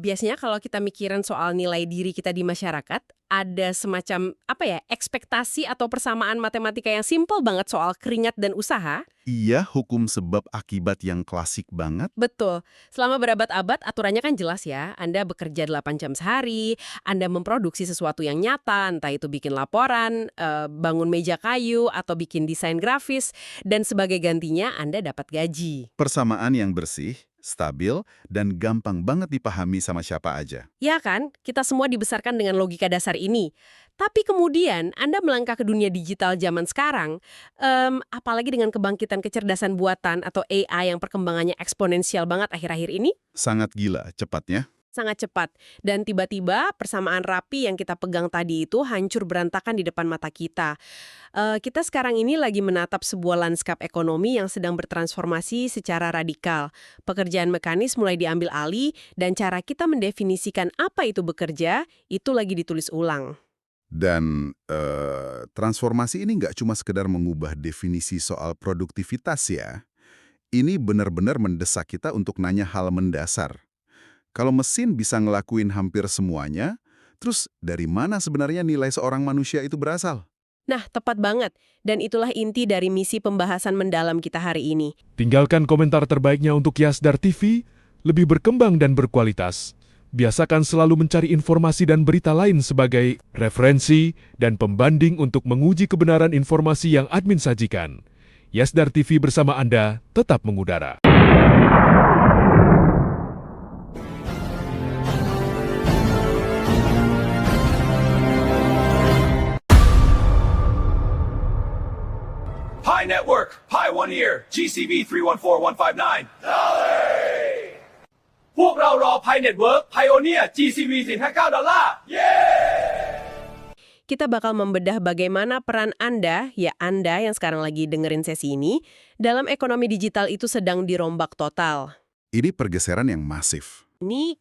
Biasanya kalau kita mikirin soal nilai diri kita di masyarakat, ada semacam, ekspektasi atau persamaan matematika yang simpel banget soal keringat dan usaha. Iya, hukum sebab akibat yang klasik banget. Betul. Selama berabad-abad, aturannya kan jelas ya. Anda bekerja 8 jam sehari, Anda memproduksi sesuatu yang nyata, entah itu bikin laporan, bangun meja kayu, atau bikin desain grafis, dan sebagai gantinya Anda dapat gaji. Persamaan yang bersih, stabil, dan gampang banget dipahami sama siapa aja. Ya kan, kita semua dibesarkan dengan logika dasar ini. Tapi kemudian Anda melangkah ke dunia digital zaman sekarang, apalagi dengan kebangkitan kecerdasan buatan atau AI yang perkembangannya eksponensial banget akhir-akhir ini, Sangat gila cepatnya. sangat cepat. Dan tiba-tiba persamaan rapi yang kita pegang tadi itu hancur berantakan di depan mata kita. Kita sekarang ini lagi menatap sebuah lanskap ekonomi yang sedang bertransformasi secara radikal. Pekerjaan mekanis mulai diambil alih, dan cara kita mendefinisikan apa itu bekerja, itu lagi ditulis ulang. Dan transformasi ini nggak cuma sekedar mengubah definisi soal produktivitas ya. Ini benar-benar mendesak kita untuk nanya hal mendasar. Kalau mesin bisa ngelakuin hampir semuanya, terus dari mana sebenarnya nilai seorang manusia itu berasal? Nah, tepat banget. Dan itulah inti dari misi pembahasan mendalam kita hari ini. Tinggalkan komentar terbaiknya untuk Yasdar TV, lebih berkembang dan berkualitas. Biasakan selalu mencari informasi dan berita lain sebagai referensi dan pembanding untuk menguji kebenaran informasi yang admin sajikan. Yasdar TV bersama Anda tetap mengudara. Pi Network, Pi 1 Year, GCV 314159.พวกเรารอ Pi Network Pioneer GCV 459 Kita bakal membedah bagaimana peran Anda, ya Anda yang sekarang lagi dengerin sesi ini, dalam ekonomi digital itu sedang dirombak total. Ini pergeseran yang masif. Ini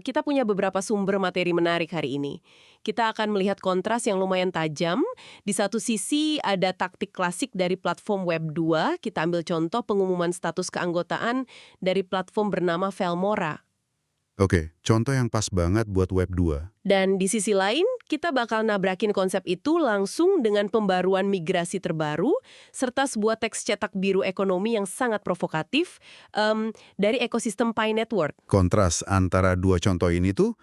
kita punya beberapa sumber materi menarik hari ini. Kita akan melihat kontras yang lumayan tajam. Di satu sisi ada taktik klasik dari platform Web 2. Kita ambil contoh pengumuman status keanggotaan dari platform bernama Velmora. Oke, contoh yang pas banget buat Web 2. Dan di sisi lain, kita bakal nabrakin konsep itu langsung dengan pembaruan migrasi terbaru, serta sebuah teks cetak biru ekonomi yang sangat provokatif dari ekosistem Pi Network. Kontras antara dua contoh ini tuh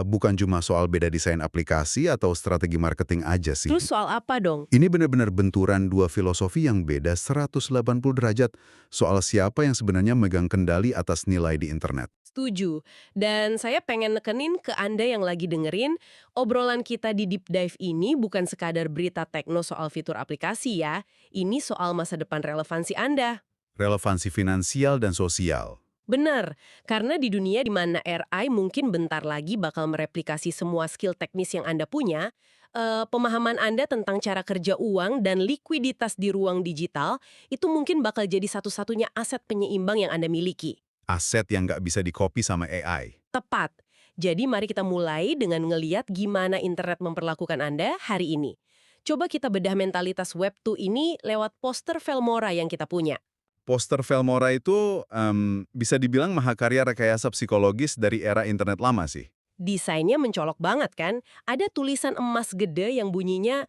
bukan cuma soal beda desain aplikasi atau strategi marketing aja sih. Terus soal apa dong? Ini benar-benar benturan dua filosofi yang beda 180 derajat soal siapa yang sebenarnya megang kendali atas nilai di internet. Setuju. Dan saya pengen nekenin ke Anda yang lagi dengerin, obrolan kita di Deep Dive ini bukan sekadar berita tekno soal fitur aplikasi ya. Ini soal masa depan relevansi Anda. Relevansi finansial dan sosial. Benar, karena di dunia di mana AI mungkin bentar lagi bakal mereplikasi semua skill teknis yang Anda punya, pemahaman Anda tentang cara kerja uang dan likuiditas di ruang digital itu mungkin bakal jadi satu-satunya aset penyeimbang yang Anda miliki. Aset yang nggak bisa di-copy sama AI. Tepat. Jadi mari kita mulai dengan ngeliat gimana internet memperlakukan Anda hari ini. Coba kita bedah mentalitas Web 2 ini lewat poster Velmora yang kita punya. Poster Velmora itu bisa dibilang mahakarya rekayasa psikologis dari era internet lama sih. Desainnya mencolok banget kan? Ada tulisan emas gede yang bunyinya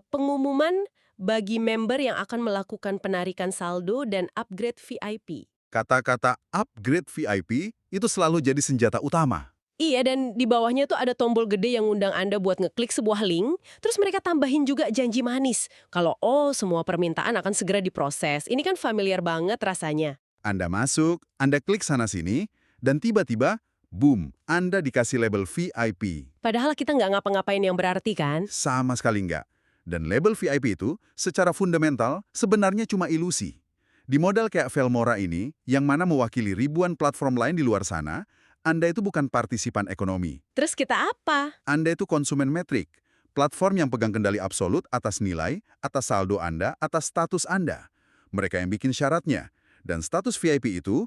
pengumuman bagi member yang akan melakukan penarikan saldo dan upgrade VIP. Kata-kata upgrade VIP itu selalu jadi senjata utama. Iya, dan di bawahnya tuh ada tombol gede yang ngundang Anda buat ngeklik sebuah link, terus mereka tambahin juga janji manis. Kalau semua permintaan akan segera diproses. Ini kan familiar banget rasanya. Anda masuk, Anda klik sana-sini, dan tiba-tiba, boom, Anda dikasih label VIP. Padahal kita nggak ngapa-ngapain yang berarti kan? Sama sekali nggak. Dan label VIP itu, secara fundamental, sebenarnya cuma ilusi. Di modal kayak Velmora ini, yang mana mewakili ribuan platform lain di luar sana, Anda itu bukan partisipan ekonomi. Terus kita apa? Anda itu konsumen metrik, platform yang pegang kendali absolut atas nilai, atas saldo Anda, atas status Anda. Mereka yang bikin syaratnya. Dan status VIP itu,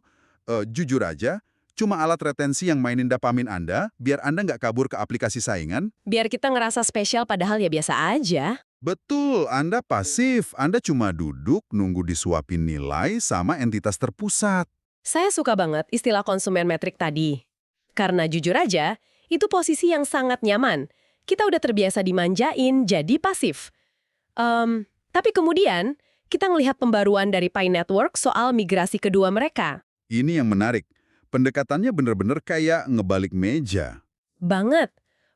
jujur aja, cuma alat retensi yang mainin dopamin Anda, biar Anda nggak kabur ke aplikasi saingan. Biar kita ngerasa spesial padahal ya biasa aja. Betul, Anda pasif. Anda cuma duduk, nunggu disuapin nilai sama entitas terpusat. Saya suka banget istilah konsumen metrik tadi. Karena jujur aja, itu posisi yang sangat nyaman. Kita udah terbiasa dimanjain, jadi pasif. Tapi kemudian, kita ngelihat pembaruan dari Pi Network soal migrasi kedua mereka. Ini yang menarik. Pendekatannya bener-bener kayak ngebalik meja. Banget.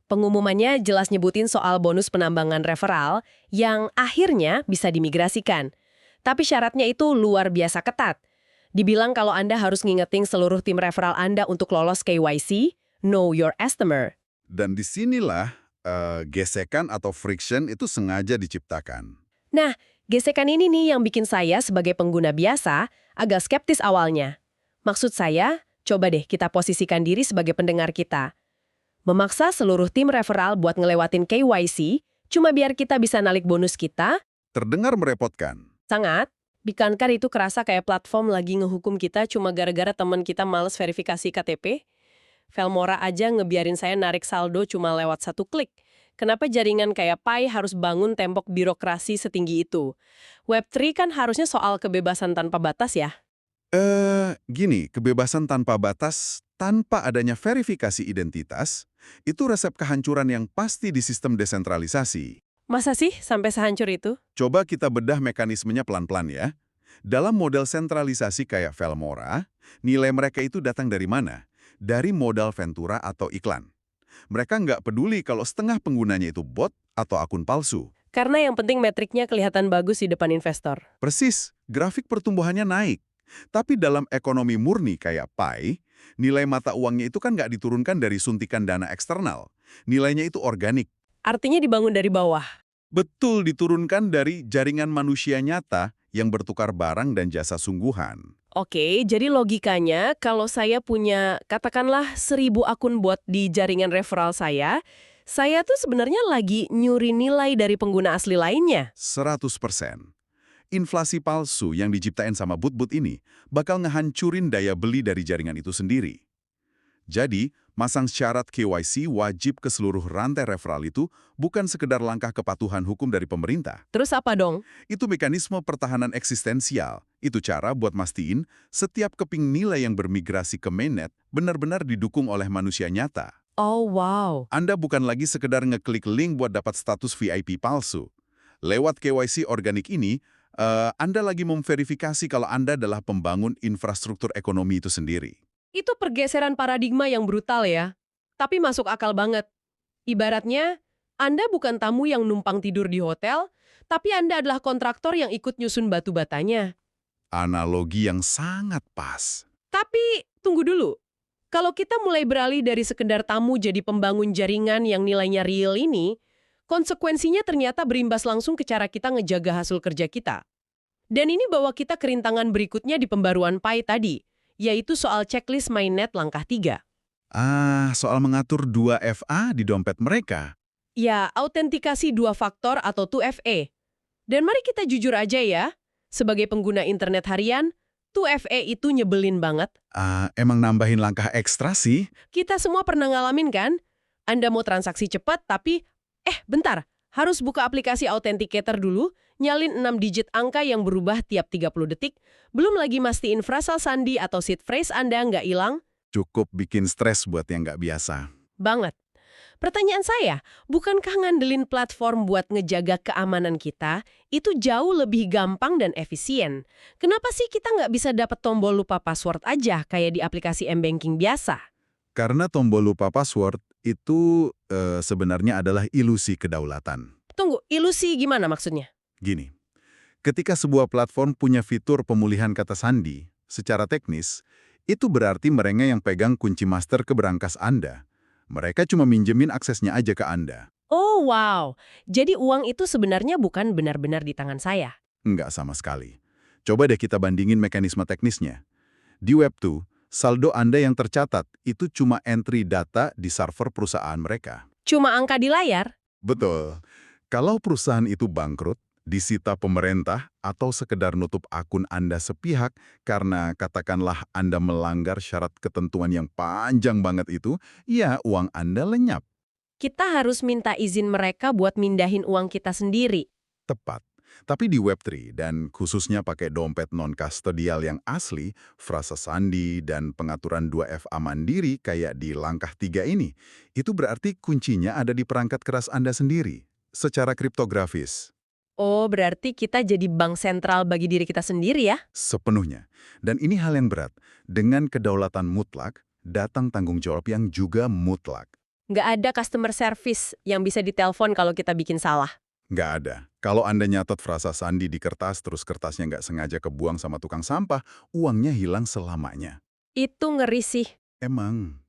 Pengumumannya jelas nyebutin soal bonus penambangan referral yang akhirnya bisa dimigrasikan. Tapi syaratnya itu luar biasa ketat. Dibilang kalau Anda harus ngingetin seluruh tim referral Anda untuk lolos KYC, Know Your Customer. Dan disinilah gesekan atau friction itu sengaja diciptakan. Nah, gesekan ini nih yang bikin saya sebagai pengguna biasa agak skeptis awalnya. Maksud saya, coba deh kita posisikan diri sebagai pendengar kita. Memaksa seluruh tim referral buat ngelewatin KYC, cuma biar kita bisa nalik bonus kita, Terdengar merepotkan. sangat. Bukankah itu kerasa kayak platform lagi ngehukum kita cuma gara-gara teman kita males verifikasi KTP? Velmora aja ngebiarin saya narik saldo cuma lewat 1 klik. Kenapa jaringan kayak Pi harus bangun tembok birokrasi setinggi itu? Web3 kan harusnya soal kebebasan tanpa batas ya? Gini, kebebasan tanpa batas, tanpa adanya verifikasi identitas, itu resep kehancuran yang pasti di sistem desentralisasi. Masa sih sampai sehancur itu? Coba kita bedah mekanismenya pelan-pelan ya. Dalam model sentralisasi kayak Velmora, nilai mereka itu datang dari mana? Dari modal Ventura atau iklan. Mereka nggak peduli kalau setengah penggunanya itu bot atau akun palsu. Karena yang penting metriknya kelihatan bagus di depan investor. Persis, grafik pertumbuhannya naik. Tapi dalam ekonomi murni kayak Pi, nilai mata uangnya itu kan nggak diturunkan dari suntikan dana eksternal. Nilainya itu organik. Artinya dibangun dari bawah. Betul diturunkan dari jaringan manusia nyata yang bertukar barang dan jasa sungguhan. Oke, jadi logikanya kalau saya punya katakanlah 1000 akun bot di jaringan referral saya tuh sebenarnya lagi nyuri nilai dari pengguna asli lainnya. 100%. Inflasi palsu yang diciptain sama bot-bot ini bakal ngehancurin daya beli dari jaringan itu sendiri. Jadi, masang syarat KYC wajib ke seluruh rantai referral itu bukan sekedar langkah kepatuhan hukum dari pemerintah. Terus apa dong? Itu mekanisme pertahanan eksistensial. Itu cara buat mastiin setiap keping nilai yang bermigrasi ke mainnet benar-benar didukung oleh manusia nyata. Oh wow. Anda bukan lagi sekedar ngeklik link buat dapat status VIP palsu. Lewat KYC organik ini, Anda lagi memverifikasi kalau Anda adalah pembangun infrastruktur ekonomi itu sendiri. Itu pergeseran paradigma yang brutal ya. Tapi masuk akal banget. Ibaratnya, Anda bukan tamu yang numpang tidur di hotel, tapi Anda adalah kontraktor yang ikut nyusun batu batanya. Analogi yang sangat pas. Tapi, tunggu dulu. Kalau kita mulai beralih dari sekedar tamu jadi pembangun jaringan yang nilainya real ini, konsekuensinya ternyata berimbas langsung ke cara kita ngejaga hasil kerja kita. Dan ini bawa kita ke rintangan berikutnya di pembaruan Pi tadi, yaitu soal checklist mainnet langkah 3. Soal mengatur 2FA di dompet mereka. Ya, autentikasi 2 faktor atau 2FA. Dan mari kita jujur aja ya, sebagai pengguna internet harian, 2FA itu nyebelin banget. Emang nambahin langkah ekstra sih? Kita semua pernah ngalamin kan? Anda mau transaksi cepat tapi, bentar, harus buka aplikasi Authenticator dulu, nyalin 6 digit angka yang berubah tiap 30 detik, belum lagi mastiin frasa sandi atau seed phrase Anda nggak hilang. Cukup bikin stres buat yang nggak biasa. Banget. Pertanyaan saya, bukankah ngandelin platform buat ngejaga keamanan kita itu jauh lebih gampang dan efisien? Kenapa sih kita nggak bisa dapat tombol lupa password aja kayak di aplikasi M-Banking biasa? Karena tombol lupa password itu sebenarnya adalah ilusi kedaulatan. Tunggu, ilusi gimana maksudnya? Gini, ketika sebuah platform punya fitur pemulihan kata sandi, secara teknis, itu berarti mereka yang pegang kunci master ke berangkas Anda. Mereka cuma minjemin aksesnya aja ke Anda. Oh wow, jadi uang itu sebenarnya bukan benar-benar di tangan saya. Enggak sama sekali. Coba deh kita bandingin mekanisme teknisnya. Di Web2, saldo Anda yang tercatat itu cuma entry data di server perusahaan mereka. Cuma angka di layar? Betul. Kalau perusahaan itu bangkrut, disita pemerintah, atau sekedar nutup akun Anda sepihak karena katakanlah Anda melanggar syarat ketentuan yang panjang banget itu, ya uang Anda lenyap. Kita harus minta izin mereka buat mindahin uang kita sendiri. Tepat. Tapi di Web3 dan khususnya pakai dompet non-kustodial yang asli, frasa sandi dan pengaturan 2FA mandiri kayak di langkah 3 ini, itu berarti kuncinya ada di perangkat keras Anda sendiri, secara kriptografis. Oh, berarti kita jadi bank sentral bagi diri kita sendiri ya? Sepenuhnya. Dan ini hal yang berat. Dengan kedaulatan mutlak, datang tanggung jawab yang juga mutlak. Nggak ada customer service yang bisa ditelepon kalau kita bikin salah. Nggak ada. Kalau Anda nyatet frasa sandi di kertas, terus kertasnya nggak sengaja kebuang sama tukang sampah, uangnya hilang selamanya. Itu ngeri sih. Emang.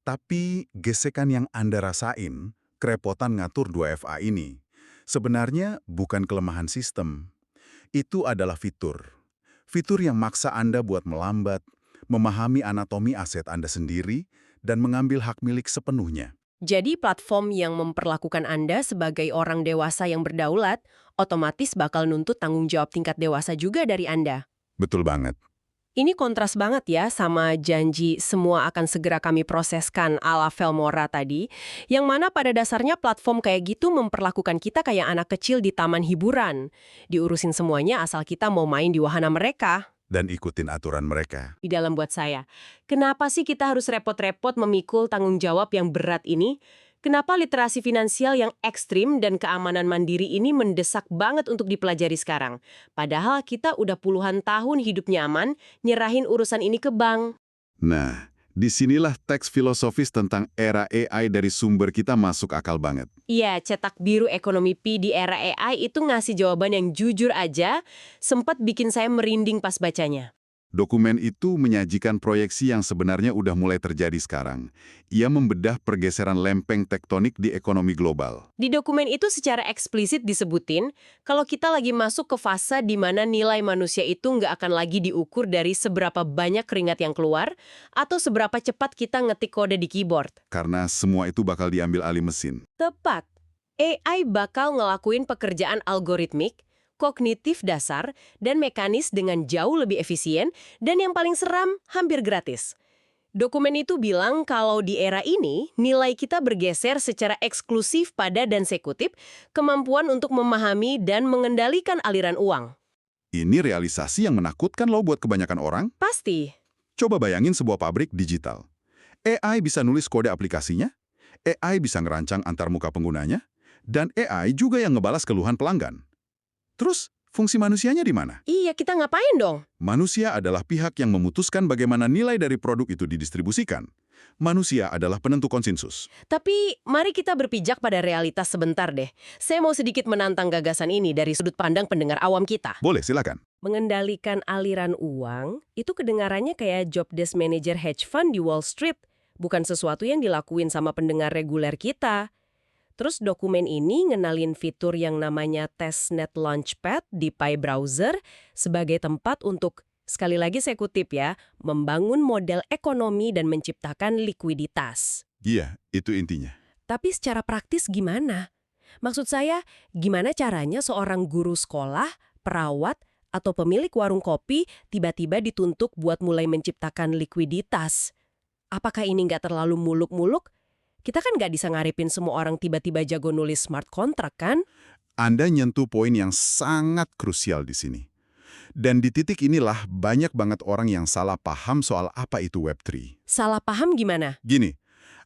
Tapi gesekan yang Anda rasain, kerepotan ngatur 2FA ini, sebenarnya bukan kelemahan sistem. Itu adalah fitur. Fitur yang maksa Anda buat melambat, memahami anatomi aset Anda sendiri, dan mengambil hak milik sepenuhnya. Jadi platform yang memperlakukan Anda sebagai orang dewasa yang berdaulat, otomatis bakal nuntut tanggung jawab tingkat dewasa juga dari Anda. Betul banget. Ini kontras banget ya sama janji semua akan segera kami proseskan ala Velmora tadi, yang mana pada dasarnya platform kayak gitu memperlakukan kita kayak anak kecil di taman hiburan. Diurusin semuanya asal kita mau main di wahana mereka. Dan ikutin aturan mereka. Di dalam buat saya, kenapa sih kita harus repot-repot memikul tanggung jawab yang berat ini? Kenapa literasi finansial yang ekstrim dan keamanan mandiri ini mendesak banget untuk dipelajari sekarang? Padahal kita udah puluhan tahun hidup nyaman, nyerahin urusan ini ke bank. Nah, disinilah teks filosofis tentang era AI dari sumber kita masuk akal banget. Iya, cetak biru ekonomi Pi di era AI itu ngasih jawaban yang jujur aja, sempat bikin saya merinding pas bacanya. Dokumen itu menyajikan proyeksi yang sebenarnya udah mulai terjadi sekarang. Ia membedah pergeseran lempeng tektonik di ekonomi global. Di dokumen itu secara eksplisit disebutin, kalau kita lagi masuk ke fase di mana nilai manusia itu nggak akan lagi diukur dari seberapa banyak keringat yang keluar, atau seberapa cepat kita ngetik kode di keyboard. Karena semua itu bakal diambil alih mesin. Tepat. AI bakal ngelakuin pekerjaan algoritmik, kognitif dasar, dan mekanis dengan jauh lebih efisien, dan yang paling seram, hampir gratis. Dokumen itu bilang kalau di era ini, nilai kita bergeser secara eksklusif pada dan sekutif, kemampuan untuk memahami dan mengendalikan aliran uang. Ini realisasi yang menakutkan loh buat kebanyakan orang. Pasti. Coba bayangin sebuah pabrik digital. AI bisa nulis kode aplikasinya, AI bisa ngerancang antarmuka penggunanya, dan AI juga yang ngebalas keluhan pelanggan. Terus, fungsi manusianya di mana? Iya, kita ngapain dong? Manusia adalah pihak yang memutuskan bagaimana nilai dari produk itu didistribusikan. Manusia adalah penentu konsensus. Tapi, mari kita berpijak pada realitas sebentar deh. Saya mau sedikit menantang gagasan ini dari sudut pandang pendengar awam kita. Boleh, silakan. Mengendalikan aliran uang, itu kedengarannya kayak job desk manager hedge fund di Wall Street. Bukan sesuatu yang dilakuin sama pendengar reguler kita. Terus dokumen ini ngenalin fitur yang namanya Testnet Launchpad di Pi Browser sebagai tempat untuk, sekali lagi saya kutip ya, membangun model ekonomi dan menciptakan likuiditas. Iya, itu intinya. Tapi secara praktis gimana? Maksud saya, gimana caranya seorang guru sekolah, perawat, atau pemilik warung kopi tiba-tiba dituntut buat mulai menciptakan likuiditas? Apakah ini nggak terlalu muluk-muluk? Kita kan nggak bisa ngarepin semua orang tiba-tiba jago nulis smart contract, kan? Anda nyentuh poin yang sangat krusial di sini. Dan di titik inilah banyak banget orang yang salah paham soal apa itu Web3. Salah paham gimana? Gini,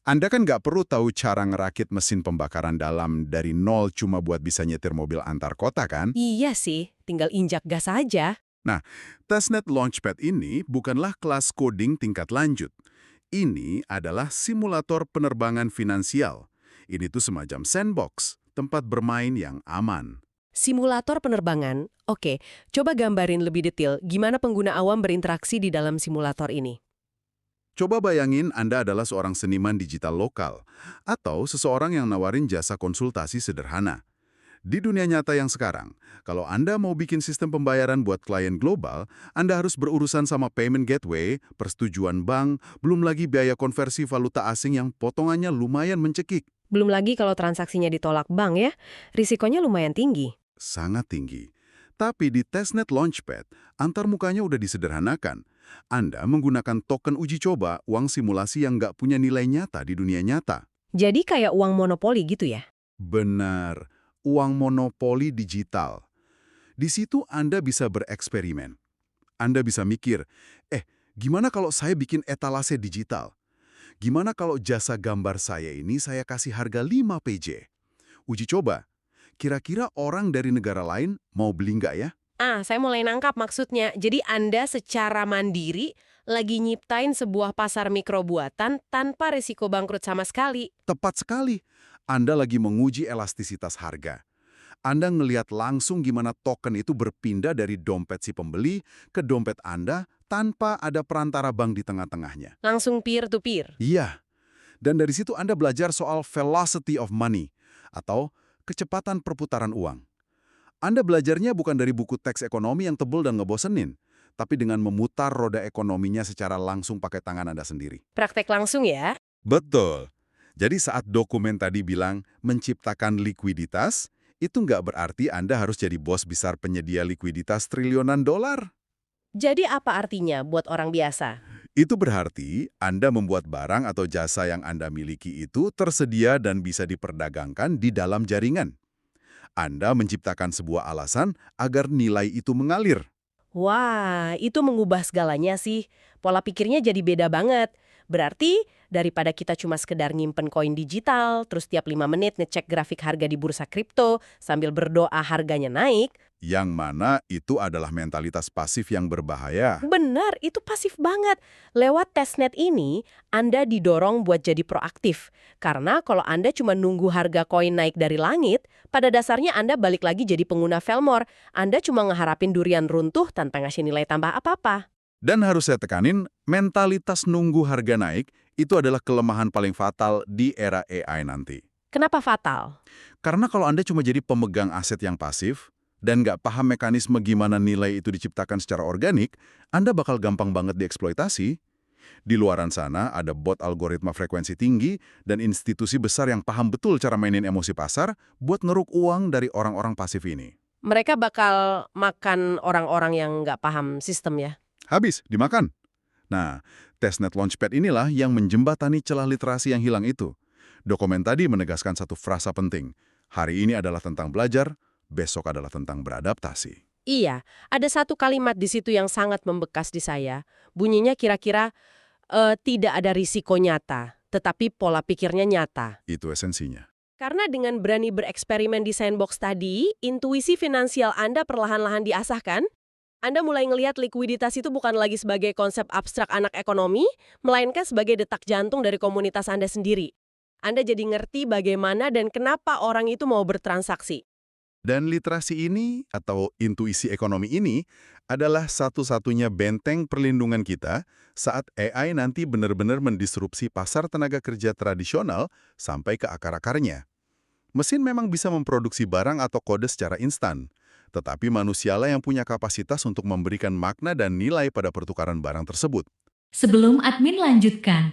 Anda kan nggak perlu tahu cara ngerakit mesin pembakaran dalam dari nol cuma buat bisa nyetir mobil antar kota, kan? Iya sih, tinggal injak gas aja. Nah, Testnet Launchpad ini bukanlah kelas coding tingkat lanjut. Ini adalah simulator penerbangan finansial. Ini tuh semacam sandbox, tempat bermain yang aman. Simulator penerbangan? Oke, coba gambarin lebih detail gimana pengguna awam berinteraksi di dalam simulator ini. Coba bayangin Anda adalah seorang seniman digital lokal, atau seseorang yang nawarin jasa konsultasi sederhana. Di dunia nyata yang sekarang, kalau Anda mau bikin sistem pembayaran buat klien global, Anda harus berurusan sama payment gateway, persetujuan bank, belum lagi biaya konversi valuta asing yang potongannya lumayan mencekik. Belum lagi kalau transaksinya ditolak bank ya, risikonya lumayan tinggi. Sangat tinggi. Tapi di Testnet Launchpad, antarmukanya udah disederhanakan. Anda menggunakan token uji coba uang simulasi yang nggak punya nilai nyata di dunia nyata. Jadi kayak uang monopoli gitu ya? Benar. Uang monopoli digital. Di situ Anda bisa bereksperimen. Anda bisa mikir, gimana kalau saya bikin etalase digital? Gimana kalau jasa gambar saya ini saya kasih harga 5 PJ? Uji coba, kira-kira orang dari negara lain mau beli nggak ya? Saya mulai nangkap maksudnya. Jadi Anda secara mandiri lagi nyiptain sebuah pasar mikro buatan tanpa risiko bangkrut sama sekali. Tepat sekali. Anda lagi menguji elastisitas harga. Anda ngelihat langsung gimana token itu berpindah dari dompet si pembeli ke dompet Anda tanpa ada perantara bank di tengah-tengahnya. Langsung peer-to-peer. Iya. Dan dari situ Anda belajar soal velocity of money atau kecepatan perputaran uang. Anda belajarnya bukan dari buku teks ekonomi yang tebal dan ngebosenin, tapi dengan memutar roda ekonominya secara langsung pakai tangan Anda sendiri. Praktek langsung ya. Betul. Jadi saat dokumen tadi bilang menciptakan likuiditas, itu nggak berarti Anda harus jadi bos besar penyedia likuiditas triliunan dolar. Jadi apa artinya buat orang biasa? Itu berarti Anda membuat barang atau jasa yang Anda miliki itu tersedia dan bisa diperdagangkan di dalam jaringan. Anda menciptakan sebuah alasan agar nilai itu mengalir. Wah, itu mengubah segalanya sih. Pola pikirnya jadi beda banget. Berarti, daripada kita cuma sekedar nyimpen koin digital, terus tiap 5 menit ngecek grafik harga di bursa kripto, sambil berdoa harganya naik, Yang mana itu adalah mentalitas pasif yang berbahaya. benar, itu pasif banget. Lewat testnet ini, Anda didorong buat jadi proaktif. Karena kalau Anda cuma nunggu harga koin naik dari langit, pada dasarnya Anda balik lagi jadi pengguna Velmore. Anda cuma ngeharapin durian runtuh tanpa ngasih nilai tambah apa-apa. Dan harus saya tekanin, mentalitas nunggu harga naik itu adalah kelemahan paling fatal di era AI nanti. Kenapa fatal? Karena kalau Anda cuma jadi pemegang aset yang pasif, dan nggak paham mekanisme gimana nilai itu diciptakan secara organik, Anda bakal gampang banget dieksploitasi. Di luaran sana ada bot algoritma frekuensi tinggi dan institusi besar yang paham betul cara mainin emosi pasar buat ngeruk uang dari orang-orang pasif ini. Mereka bakal makan orang-orang yang nggak paham sistem ya. Habis, dimakan. Nah, testnet Launchpad inilah yang menjembatani celah literasi yang hilang itu. Dokumen tadi menegaskan satu frasa penting. Hari ini adalah tentang belajar, besok adalah tentang beradaptasi. Iya, ada satu kalimat di situ yang sangat membekas di saya. Bunyinya kira-kira, tidak ada risiko nyata, tetapi pola pikirnya nyata. Itu esensinya. Karena dengan berani bereksperimen di sandbox tadi, intuisi finansial Anda perlahan-lahan diasah kan? Anda mulai ngelihat likuiditas itu bukan lagi sebagai konsep abstrak anak ekonomi, melainkan sebagai detak jantung dari komunitas Anda sendiri. Anda jadi ngerti bagaimana dan kenapa orang itu mau bertransaksi. Dan literasi ini, atau intuisi ekonomi ini, adalah satu-satunya benteng perlindungan kita saat AI nanti benar-benar mendisrupsi pasar tenaga kerja tradisional sampai ke akar-akarnya. Mesin memang bisa memproduksi barang atau kode secara instan, tetapi manusialah yang punya kapasitas untuk memberikan makna dan nilai pada pertukaran barang tersebut. Sebelum admin lanjutkan,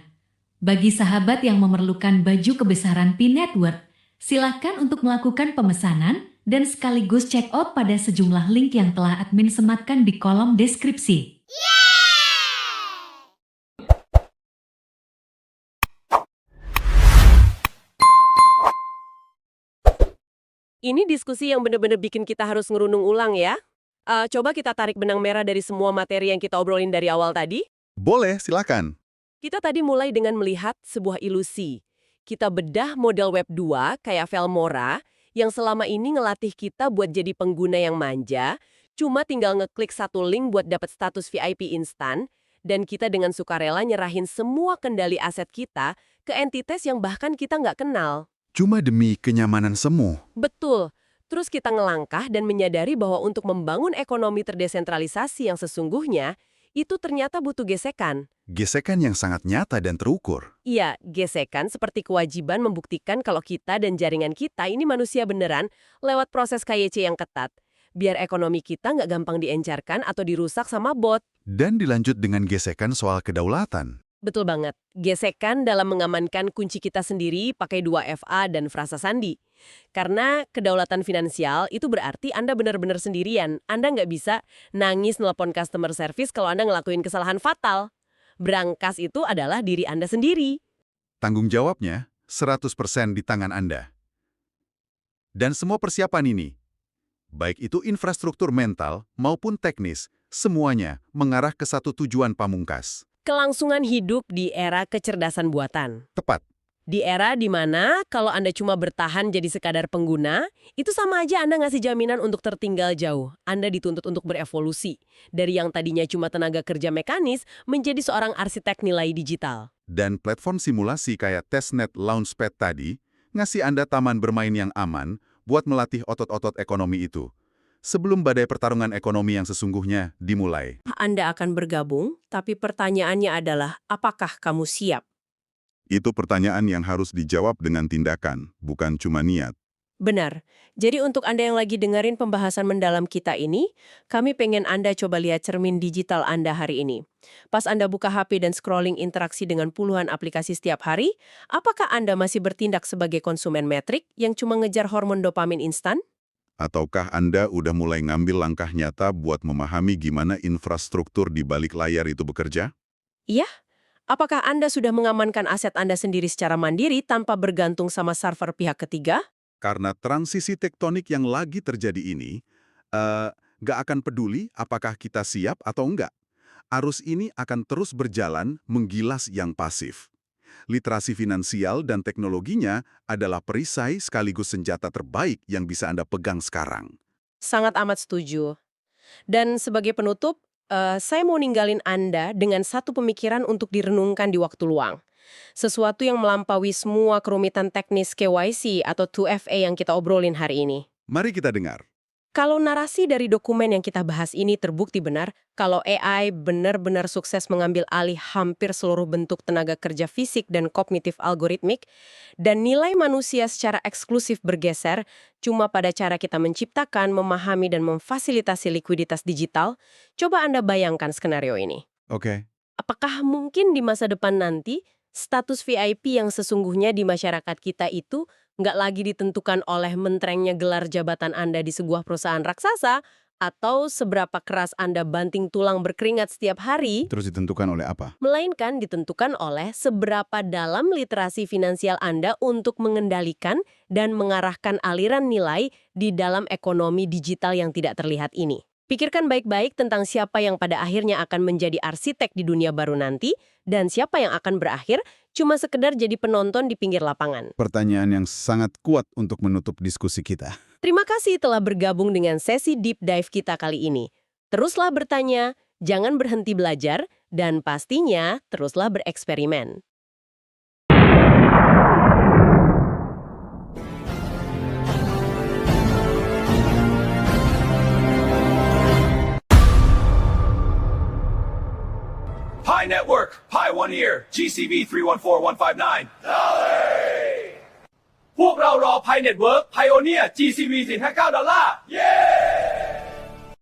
bagi sahabat yang memerlukan baju kebesaran P-Network, silakan untuk melakukan pemesanan dan sekaligus check out pada sejumlah link yang telah admin sematkan di kolom deskripsi. Ini diskusi yang benar-benar bikin kita harus ngerunung ulang ya. Coba kita tarik benang merah dari semua materi yang kita obrolin dari awal tadi. Boleh, silakan. Kita tadi mulai dengan melihat sebuah ilusi. Kita bedah model web 2 kayak Velmora yang selama ini ngelatih kita buat jadi pengguna yang manja, cuma tinggal ngeklik satu link buat dapat status VIP instan, dan kita dengan sukarela nyerahin semua kendali aset kita ke entitas yang bahkan kita nggak kenal. Cuma demi kenyamanan semu. Betul. Terus kita ngelangkah dan menyadari bahwa untuk membangun ekonomi terdesentralisasi yang sesungguhnya, itu ternyata butuh gesekan. Gesekan yang sangat nyata dan terukur. Iya, gesekan seperti kewajiban membuktikan kalau kita dan jaringan kita ini manusia beneran lewat proses KYC yang ketat. Biar ekonomi kita nggak gampang diencarkan atau dirusak sama bot. Dan dilanjut dengan gesekan soal kedaulatan. Betul banget. Gesekan dalam mengamankan kunci kita sendiri pakai 2FA dan frasa sandi. Karena kedaulatan finansial itu berarti Anda benar-benar sendirian. Anda nggak bisa nangis nelpon customer service kalau Anda ngelakuin kesalahan fatal. Berangkas itu adalah diri Anda sendiri. Tanggung jawabnya 100% di tangan Anda. Dan semua persiapan ini Baik itu infrastruktur mental maupun teknis, semuanya mengarah ke satu tujuan pamungkas. Kelangsungan hidup di era kecerdasan buatan. Tepat. Di era di mana kalau Anda cuma bertahan jadi sekadar pengguna, itu sama aja Anda ngasih jaminan untuk tertinggal jauh. Anda dituntut untuk berevolusi. Dari yang tadinya cuma tenaga kerja mekanis, menjadi seorang arsitek nilai digital. Dan platform simulasi kayak Testnet Launchpad tadi, ngasih Anda taman bermain yang aman buat melatih otot-otot ekonomi itu. Sebelum badai pertarungan ekonomi yang sesungguhnya dimulai. Anda akan bergabung, tapi pertanyaannya adalah, apakah kamu siap? Itu pertanyaan yang harus dijawab dengan tindakan, bukan cuma niat. Benar. Jadi untuk Anda yang lagi dengerin pembahasan mendalam kita ini, kami pengen Anda coba lihat cermin digital Anda hari ini. Pas Anda buka HP dan scrolling interaksi dengan puluhan aplikasi setiap hari, apakah Anda masih bertindak sebagai konsumen metrik yang cuma ngejar hormon dopamin instan? Ataukah Anda udah mulai ngambil langkah nyata buat memahami gimana infrastruktur di balik layar itu bekerja? Iya. Apakah Anda sudah mengamankan aset Anda sendiri secara mandiri tanpa bergantung sama server pihak ketiga? Karena transisi tektonik yang lagi terjadi ini, nggak akan peduli apakah kita siap atau enggak. Arus ini akan terus berjalan menggilas yang pasif. Literasi finansial dan teknologinya adalah perisai sekaligus senjata terbaik yang bisa Anda pegang sekarang. Sangat amat setuju. Dan sebagai penutup, saya mau ninggalin Anda dengan satu pemikiran untuk direnungkan di waktu luang. Sesuatu yang melampaui semua kerumitan teknis KYC atau 2FA yang kita obrolin hari ini. Mari kita dengar. Kalau narasi dari dokumen yang kita bahas ini terbukti benar, kalau AI benar-benar sukses mengambil alih hampir seluruh bentuk tenaga kerja fisik dan kognitif algoritmik, dan nilai manusia secara eksklusif bergeser cuma pada cara kita menciptakan, memahami, dan memfasilitasi likuiditas digital, coba Anda bayangkan skenario ini. Oke. Apakah mungkin di masa depan nanti, status VIP yang sesungguhnya di masyarakat kita itu nggak lagi ditentukan oleh menterengnya gelar jabatan Anda di sebuah perusahaan raksasa, atau seberapa keras Anda banting tulang berkeringat setiap hari, Terus ditentukan oleh apa? melainkan ditentukan oleh seberapa dalam literasi finansial Anda untuk mengendalikan dan mengarahkan aliran nilai di dalam ekonomi digital yang tidak terlihat ini. Pikirkan baik-baik tentang siapa yang pada akhirnya akan menjadi arsitek di dunia baru nanti, dan siapa yang akan berakhir cuma sekedar jadi penonton di pinggir lapangan. Pertanyaan yang sangat kuat untuk menutup diskusi kita. Terima kasih telah bergabung dengan sesi Deep Dive kita kali ini. Teruslah bertanya, jangan berhenti belajar, dan pastinya teruslah bereksperimen. Pi Network, Pi One Ear, GCV 314159.พวกเรารอ Pi Network Pioneer GCV $459 เย้